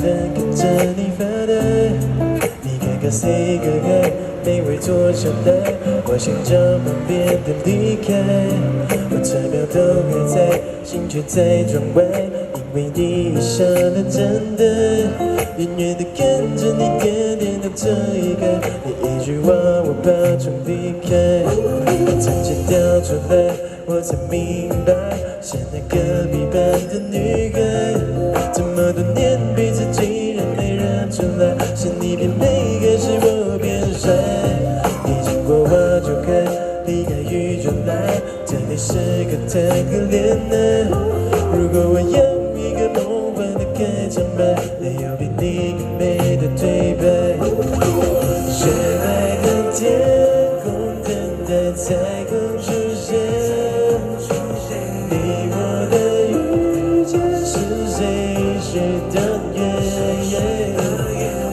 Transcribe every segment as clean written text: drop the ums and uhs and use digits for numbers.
能跟着你发呆。你看看 say 个爱，没为做交代，我想找旁边的离开。我车票都还在，心却在窗外，因为你傻了真的，远远的跟着你点点到这一刻，你一句话我把钟离开，从前掉出来，我才明白，是那隔壁班的女孩，这么多年彼此竟然没认出来，是你变美还是我变帅？你经过我就看，离开雨就来，这里是个太可怜呢。如果我有一个梦幻的开场白，没有比你更美的对白。雪白的天空，等待彩虹出现。你我的遇见是谁许的愿？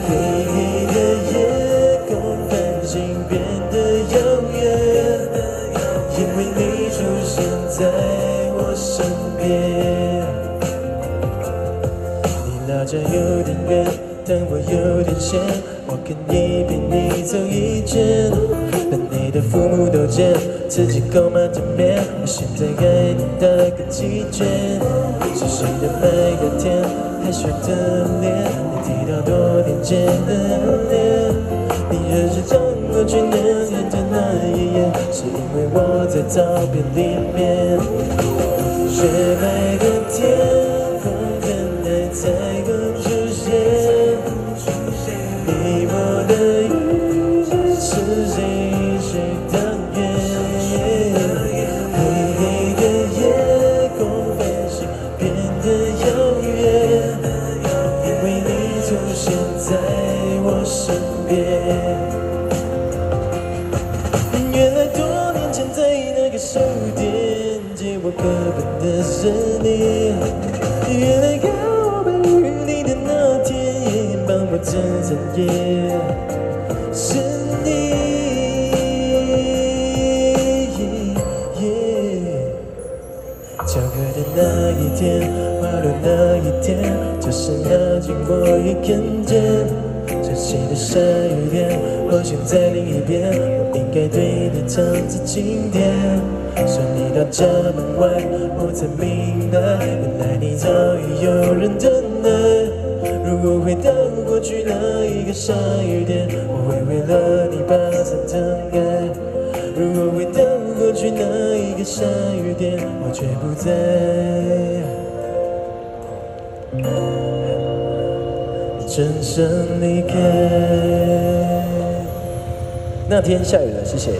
黑黑的夜空，繁星变得遥远，因为你出现在我身边。你老家有点远，但我有点闲，我可以陪你走一圈。把你的父母都见，自己购买枕面，我现在给你打个鸡卷。是谁的每个天，害羞的脸，你提到多年前的暗恋。你何时让我去能看见那一眼，是因为我在照片里面。雪白的天空，等待彩虹出现。你我的遇见是谁许的愿？黑黑的夜空，繁星变得遥远，因为你出现在我身边。原来多年前在那个书店借我课本的是你，原来告白与你的那天，帮我撑伞也是你。巧合的那一天，花落那一天，就是那经我也看见。熟悉的下雨天，我想在另一边，我应该对你唱着经典。送你到家门外，我才明白，原来你早已有人等待。如果回到过去那一个下雨天，我会为了你把伞撑开。如果回到过去那一个下雨天，我却不在。真正离开。那天下雨了，谢谢。